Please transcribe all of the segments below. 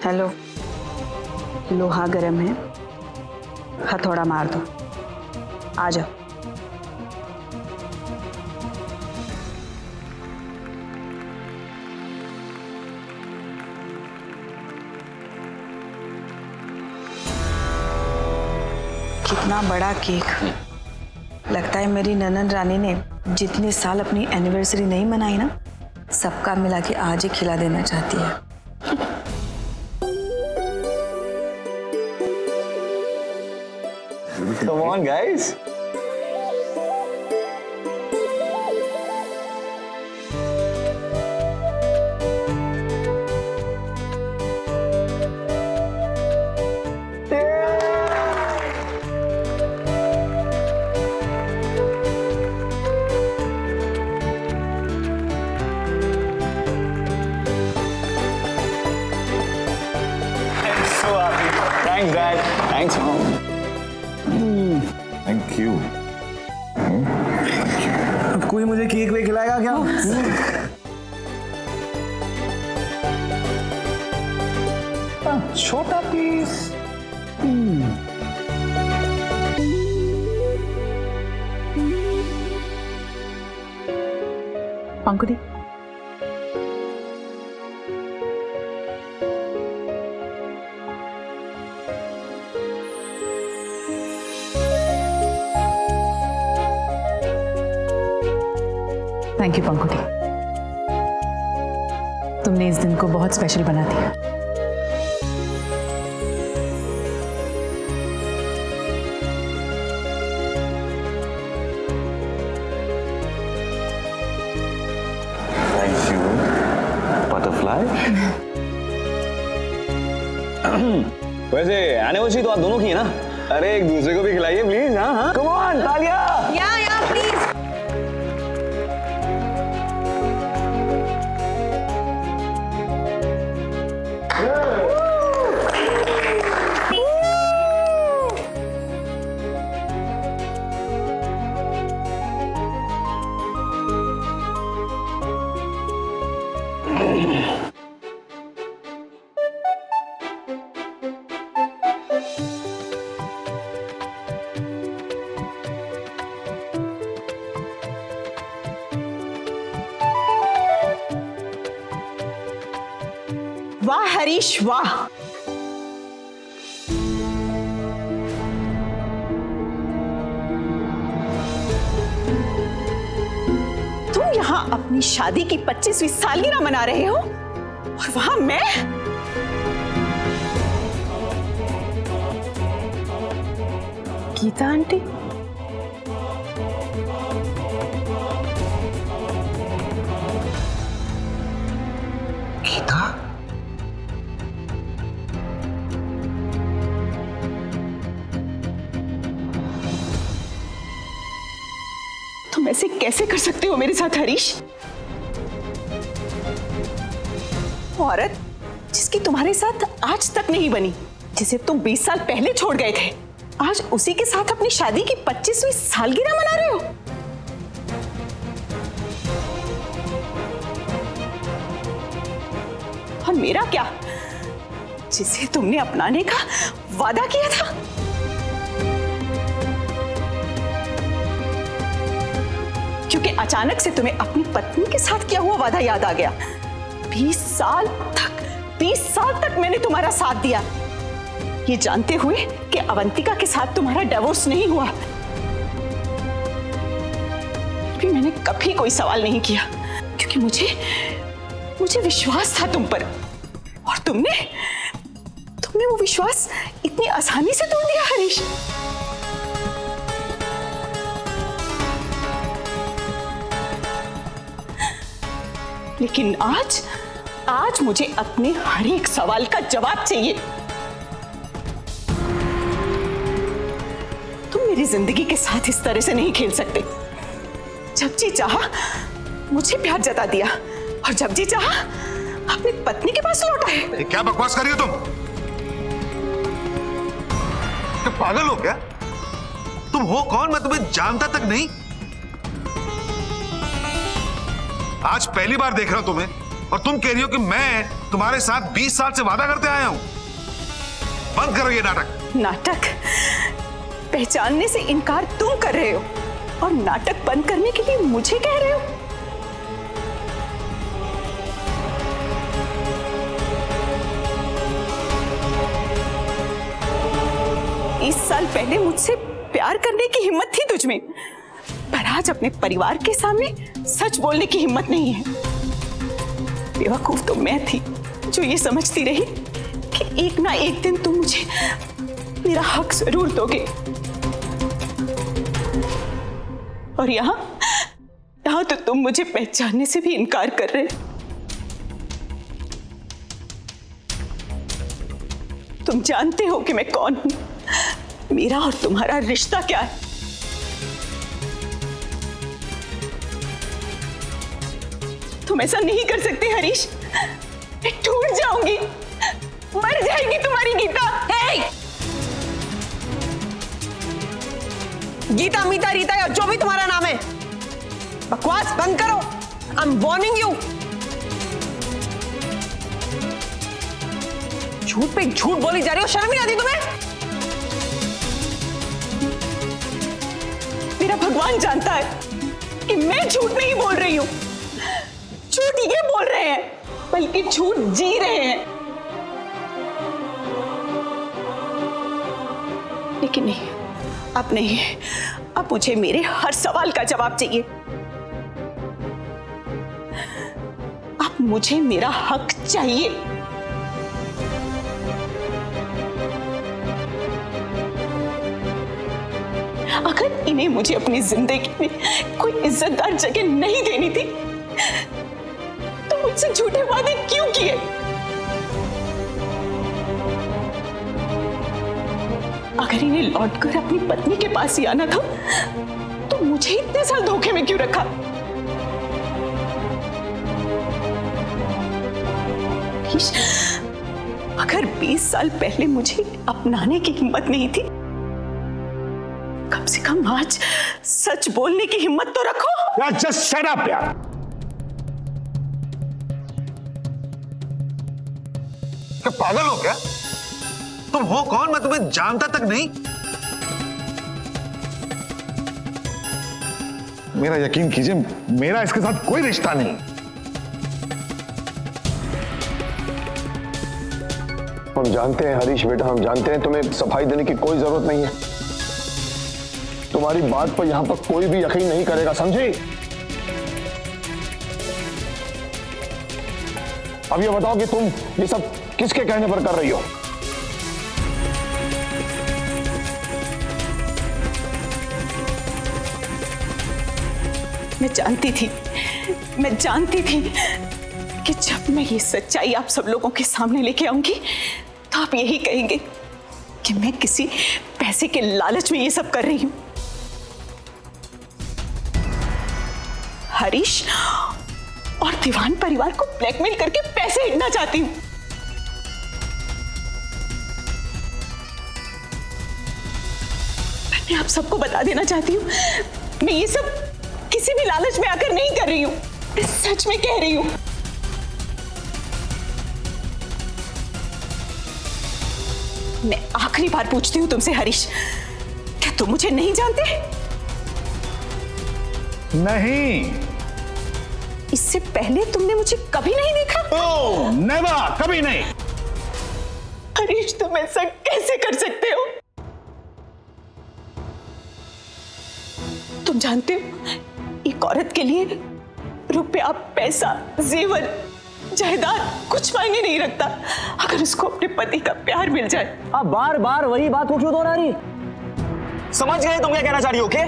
Hello, लोहा गर्म है, हथौड़ा मार दो। आ जाओ। कितना बड़ा केक। लगता है मेरी ननद रानी ने जितने साल अपनी एनिवर्सरी नहीं मनाई ना, सबका मिला के आज ही खिला देना चाहती है। Come on, guys. Thanks, Dad. Thanks, Mom. Thank you. अब कोई मुझे केक वे खिलाएगा क्या? छोटा piece. Pankhuri, thank you Pankhuri, तुमने इस दिन को बहुत स्पेशल बना दिया। Thank you, butterfly. वैसे एनिवर्सरी तो आप दोनों की है ना? अरे एक दूसरे को भी खिलाइए प्लीज। हाँ हाँ, कम ऑन, तालियां। या प्लीज। वाह हरीश वाह, तुम यहाँ अपनी शादी की 25वीं सालगिरह मना रहे हो और वहां मैं। गीता आंटी, गीता, तुम ऐसे कैसे कर सकते हो मेरे साथ हरीश? औरत जिसकी तुम्हारे साथ आज तक नहीं बनी, जिसे तुम 20 साल पहले छोड़ गए थे, आज उसी के साथ अपनी शादी की 25वीं सालगिरह मना रहे हो। और मेरा क्या, जिसे तुमने अपनाने का वादा किया था? क्योंकि अचानक से तुम्हें अपनी पत्नी के साथ किया हुआ वादा याद आ गया। 20 साल तक मैंने तुम्हारा साथ दिया, ये जानते हुए कि अवंतिका के साथ तुम्हारा डिवोर्स नहीं हुआ। भी मैंने कभी कोई सवाल नहीं किया, क्योंकि मुझे विश्वास था तुम पर, और तुमने वो विश्वास इतनी आसानी से तोड़ दिया हरीश। लेकिन आज मुझे अपने हर एक सवाल का जवाब चाहिए। तुम मेरी जिंदगी के साथ इस तरह से नहीं खेल सकते। जब जी चाहा मुझे प्यार जता दिया, और जब जी चाहा अपनी पत्नी के पास लौटा है। क्या बकवास कर रही हो तुम? क्या पागल हो क्या? तुम हो कौन? मैं तुम्हें जानता तक नहीं। आज पहली बार देख रहा हूं तुम्हें। और तुम कह रही हो कि मैं तुम्हारे साथ 20 साल से वादा करते आया हूं। बंद करो ये नाटक। नाटक? पहचानने से इनकार तुम कर रहे हो और नाटक बंद करने के लिए मुझे कह रहे हो? इस साल पहले मुझसे प्यार करने की हिम्मत थी तुझ में, पर आज अपने परिवार के सामने सच बोलने की हिम्मत नहीं है। बेवकूफ तो मैं थी जो ये समझती रही कि एक ना एक दिन तुम मुझे मेरा हक जरूर दोगे, और यहां तो तुम मुझे पहचानने से भी इनकार कर रहे। तुम जानते हो कि मैं कौन हूं, मेरा और तुम्हारा रिश्ता क्या है। तुम ऐसा नहीं कर सकते हरीश, मैं टूट जाऊंगी, मर जाएगी तुम्हारी गीता। गीता, मीता, रीता या जो भी तुम्हारा नाम है, बकवास बंद करो। I am warning you. झूठ पे झूठ बोली जा रही हो, शर्म नहीं आती तुम्हें? मेरा भगवान जानता है कि मैं झूठ नहीं बोल रही हूं, झूठ ये बोल रहे हैं, बल्कि झूठ जी रहे हैं। लेकिन नहीं, अब नहीं, अब मुझे मेरे हर सवाल का जवाब चाहिए। अब मुझे मेरा हक चाहिए। अगर इन्हें मुझे अपनी जिंदगी में कोई इज्जतदार जगह नहीं देनी थी तो मुझसे झूठे वादे क्यों किए? अगर इन्हें लौटकर अपनी पत्नी के पास ही आना था तो मुझे इतने साल धोखे में क्यों रखा? अगर 20 साल पहले मुझे अपनाने की हिम्मत नहीं थी, कम से कम आज सच बोलने की हिम्मत तो रखो। Just shut up, यार। क्या पागल हो क्या? तुम हो कौन? मैं तुम्हें जानता तक नहीं। मेरा यकीन कीजिए, मेरा इसके साथ कोई रिश्ता नहीं। हम जानते हैं हरीश बेटा, हम जानते हैं तुम्हें सफाई देने की कोई जरूरत नहीं है। तुम्हारी बात पर यहां पर कोई भी यकीन नहीं करेगा, समझी? अब ये बताओ कि तुम ये सब किसके कहने पर कर रही हो? मैं जानती थी कि जब मैं ये सच्चाई आप सब लोगों के सामने लेके आऊंगी तो आप यही कहेंगे कि मैं किसी पैसे के लालच में ये सब कर रही हूं। हरीश और दीवान परिवार को ब्लैकमेल करके पैसे हिड़ना चाहती हूं। मैं आप सबको बता देना चाहती हूं, मैं ये सब किसी भी लालच में आकर नहीं कर रही हूं, मैं सच में कह रही हूं। मैं आखिरी बार पूछती हूं तुमसे हरीश, क्या तुम मुझे नहीं जानते? नहीं। इससे पहले तुमने मुझे कभी नहीं देखा? ओह, नेवर, कभी नहीं। हरीश, तुम ऐसा कैसे कर सकते हो? तुम जानते हो एक औरत के लिए रुपया, पैसा, जेवर, जायदाद कुछ मायने नहीं रखता अगर उसको अपने पति का प्यार मिल जाए। आप बार बार वही बात को क्यों दोहरा रही? समझ गए तुम क्या कहना चाह रही हो? के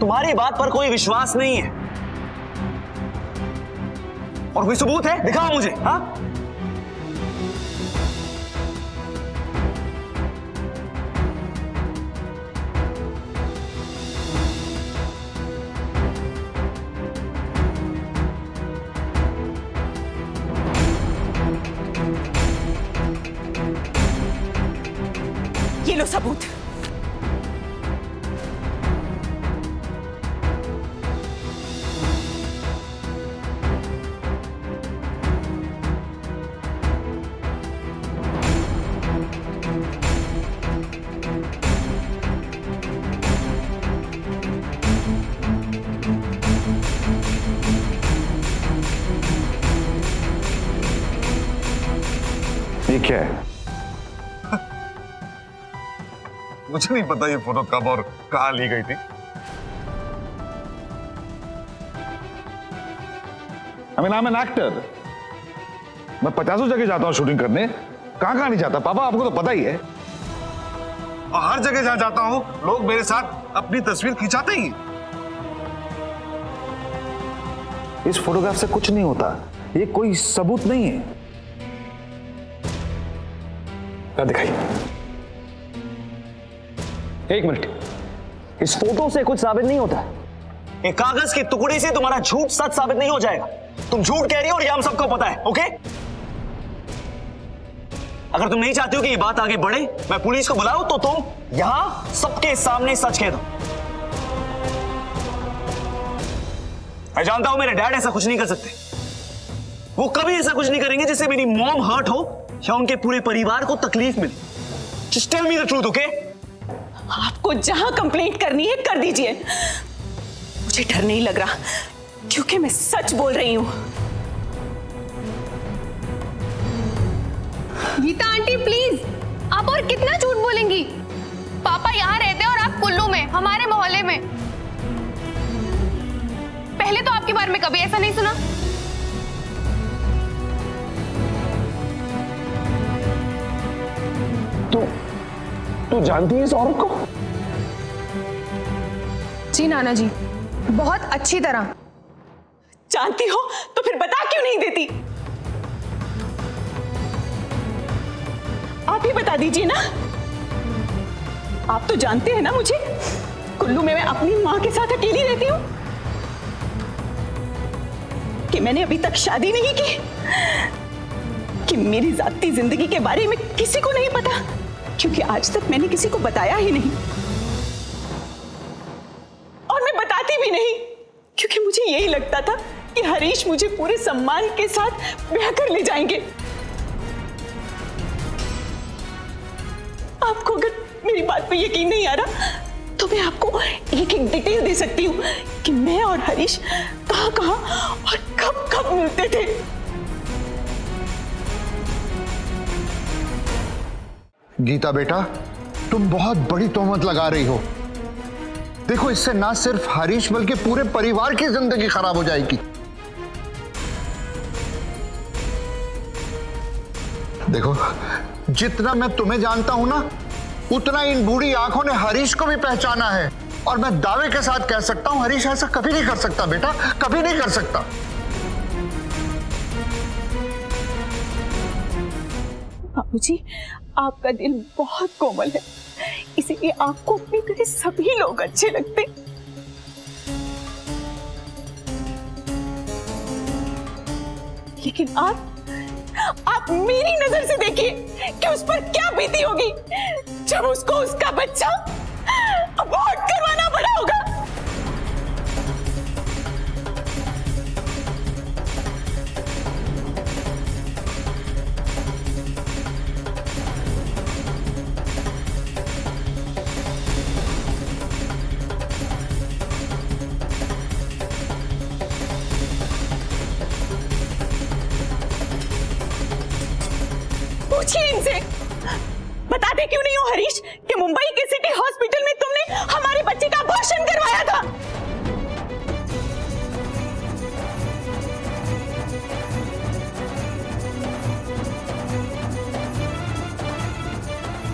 तुम्हारी बात पर कोई विश्वास नहीं है और कोई सबूत है? दिखाओ मुझे। हाँ, ये लो सबूत। मुझे नहीं पता ये फोटो कब और कहां ली गई थी। I mean, I'm an actor. मैं 50 जगह जाता हूँ शूटिंग करने, कहां नहीं जाता पापा, आपको तो पता ही है। और हर जगह जहां जाता हूं लोग मेरे साथ अपनी तस्वीर खिंचाते ही। इस फोटोग्राफ से कुछ नहीं होता, ये कोई सबूत नहीं है। दिखाइए। एक मिनट, इस फोटो से कुछ साबित नहीं होता। एक कागज के टुकड़े से तुम्हारा झूठ सच साबित नहीं हो जाएगा। तुम झूठ कह रही हो और ये हम सबको पता है। ओके, अगर तुम नहीं चाहती हो कि ये बात आगे बढ़े, मैं पुलिस को बुलाऊं, तो तुम यहां सबके सामने सच कह दो। मैं जानता हूं मेरे डैड ऐसा कुछ नहीं कर सकते। वो कभी ऐसा कुछ नहीं करेंगे जिससे मेरी मॉम हर्ट हो या उनके पूरे परिवार को तकलीफ मिले। Just tell me the truth, okay? आपको जहां कंप्लेंट करनी है कर दीजिए, मुझे डर नहीं लग रहा क्योंकि मैं सच बोल रही हूं। गीता आंटी प्लीज, आप और कितना झूठ बोलेंगी? पापा यहाँ रहते हैं और आप कुल्लू में, हमारे मोहल्ले में। पहले तो आपके बारे में कभी ऐसा नहीं सुना। तू जानती है इस औरत को? जी नाना जी, बहुत अच्छी तरह। जानती हो तो फिर बता क्यों नहीं देती? आप ही बता दीजिए ना। आप तो जानते हैं ना मुझे, कुल्लू में मैं अपनी मां के साथ अकेली रहती हूं, कि मैंने अभी तक शादी नहीं की, कि मेरी जाती जिंदगी के बारे में किसी को नहीं पता, क्योंकि आज तक मैंने किसी को बताया ही नहीं और मैं बताती भी नहीं, क्योंकि मुझे यही लगता था कि हरीश मुझे पूरे सम्मान के साथ ब्याह कर ले जाएंगे। आपको अगर मेरी बात पे यकीन नहीं आ रहा तो मैं आपको एक एक डिटेल दे सकती हूँ कि मैं और हरीश कहां और कब मिलते थे। गीता बेटा, तुम बहुत बड़ी तोहमत लगा रही हो। देखो, इससे ना सिर्फ हरीश बल्कि पूरे परिवार की जिंदगी खराब हो जाएगी। देखो, जितना मैं तुम्हें जानता हूं ना, उतना इन बूढ़ी आंखों ने हरीश को भी पहचाना है, और मैं दावे के साथ कह सकता हूं हरीश ऐसा कभी नहीं कर सकता बेटा, कभी नहीं कर सकता। बाबूजी, आपका दिल बहुत कोमल है, इसीलिए आपको अपनी तरह सभी लोग अच्छे लगते। लेकिन आप मेरी नजर से देखिए कि उस पर क्या बीती होगी जब उसको उसका बच्चा अबॉर्ट करवाना पड़ा होगा। पूछिए इनसे, बताते क्यों नहीं हो हरीश कि मुंबई के सिटी हॉस्पिटल में तुमने हमारे बच्चे का अबॉर्शन करवाया था।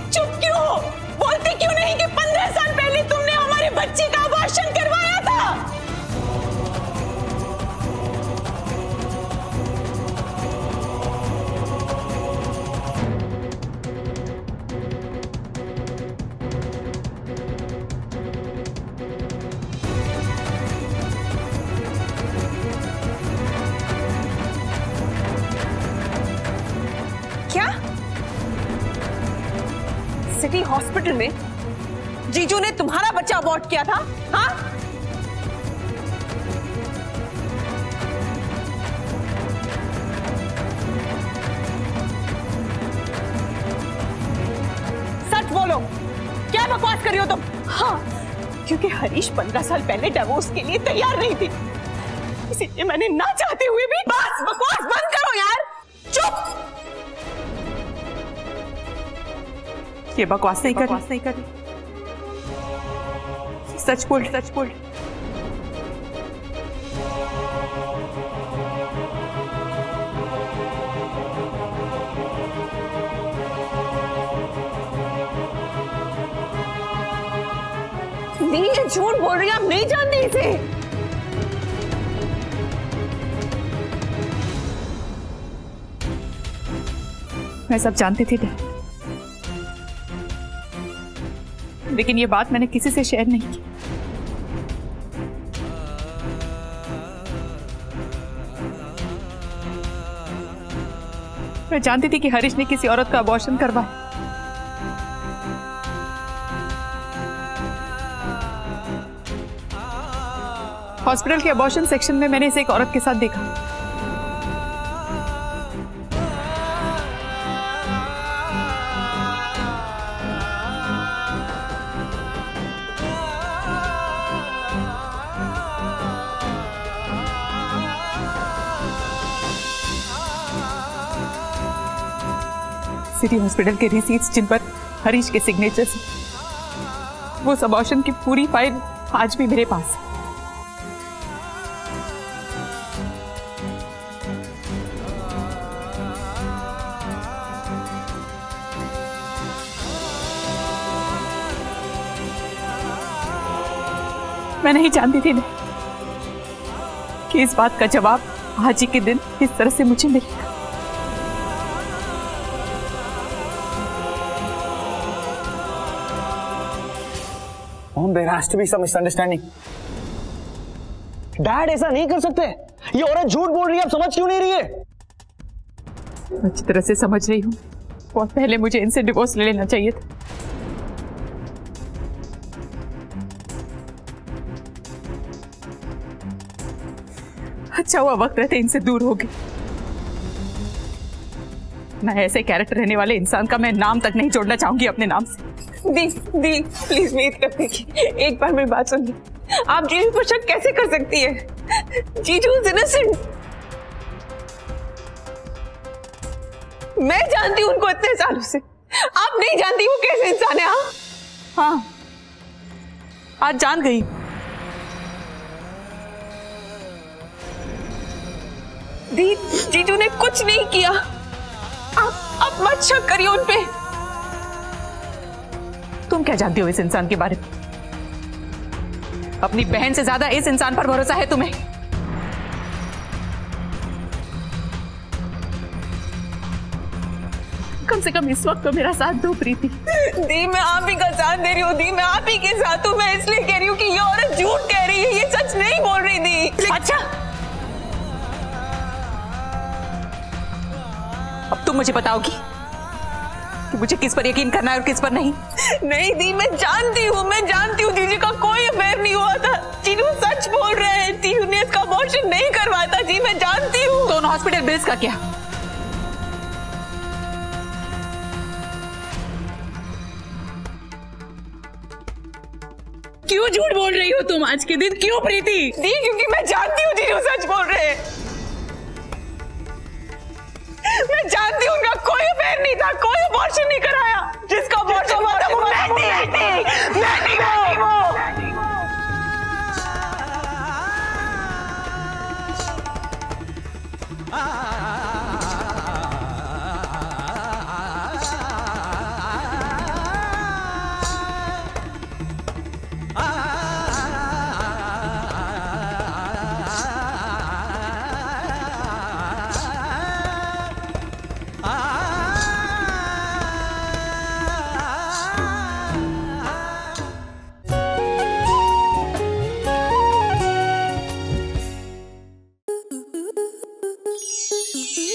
चुप क्यों हो? बोलते क्यों नहीं कि 15 साल पहले तुमने हमारे बच्चे का अबॉर्शन करवाया था? सिटी हॉस्पिटल में जीजू ने तुम्हारा बच्चा अबॉर्ट किया था? हाँ, सच बोलो, क्या बकवास कर रही हो तुम? हाँ, क्योंकि हरीश 15 साल पहले डिवोर्स के लिए तैयार नहीं थी, इसलिए मैंने ना चाहते हुए भी। बस बकवास बंद करो यार, चुप। ये बकवास नहीं कर सच बोल, सच बोल। ये झूठ बोल रही है, आप नहीं जानते इसे। मैं सब जानती थी डैड, लेकिन ये बात मैंने किसी से शेयर नहीं की। मैं जानती थी कि हरीश ने किसी औरत का अबॉर्शन करवाया। हॉस्पिटल के अबॉर्शन सेक्शन में मैंने इसे एक औरत के साथ देखा। सिटी हॉस्पिटल के रिसीट्स जिन पर हरीश के सिग्नेचर हैं, वो अबॉर्शन की पूरी फाइल आज भी मेरे पास है। मैं नहीं जानती थी कि इस बात का जवाब आज ही के दिन इस तरह से मुझे मिलेगा। Mom, there has to be some misunderstanding. Dad ऐसा नहीं कर सकते। ये औरत झूठ बोल रही है, आप समझ क्यों नहीं रही है? अच्छी तरह से समझ रही हूँ। बहुत पहले मुझे इनसे डिवोर्स ले लेना चाहिए था। अच्छा हुआ वक्त रहते इनसे दूर हो गए। मैं ऐसे कैरेक्टर रहने वाले इंसान का मैं नाम तक नहीं जोड़ना चाहूंगी अपने नाम से। दी प्लीज वेट कर दीजिए, एक बार मेरी बात सुनिए। आप जीजू पर शक कैसे कर सकती है? जीजू इज इनोसेंट। मैं जानती हूँ उनको इतने सालों से, आप नहीं जानती वो कैसे इंसान है। हाँ, आज जान गई। दी, जीजू ने कुछ नहीं किया। आप मत शक करिए उन पे। तुम क्या जानती हो इस इंसान के बारे में? अपनी बहन से ज्यादा इस इंसान पर भरोसा है तुम्हें। कम से कम इस वक्त तो मेरा साथ दो प्रीति। दी, मैं आप ही का साथ दे रही हूँ। दी, मैं आप ही के साथ हूँ। मैं इसलिए कह रही हूँ कि ये औरत झूठ कह रही है, ये सच नहीं बोल रही। दी, अच्छा, अब तुम मुझे बताओगी कि मुझे किस पर यकीन करना है और किस पर नहीं। नहीं दी, मैं जानती हूँ जीजू का कोई अफेयर नहीं हुआ था। जीजू सच बोल रहे हैं, जीजू ने इसका अबॉर्शन नहीं करवाता। जी, मैं जानती हूँ। तो उन हॉस्पिटल बिल्स का क्या? क्यों झूठ बोल रही हो तुम आज के दिन? क्यों प्रीति? दी, क्योंकि मैं जानती हूँ जीजू सच बोल रहे हैं। मैं जानती हूँ उनका कोई अफेयर नहीं था, कोई अबॉर्शन नहीं कराया। जिसका अबॉर्शन हुआ था वो मैं थी।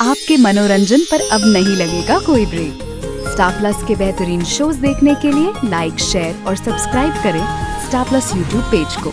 आपके मनोरंजन पर अब नहीं लगेगा कोई ब्रेक। स्टार प्लस के बेहतरीन शोज देखने के लिए लाइक, शेयर और सब्सक्राइब करें स्टार प्लस यूट्यूब पेज को।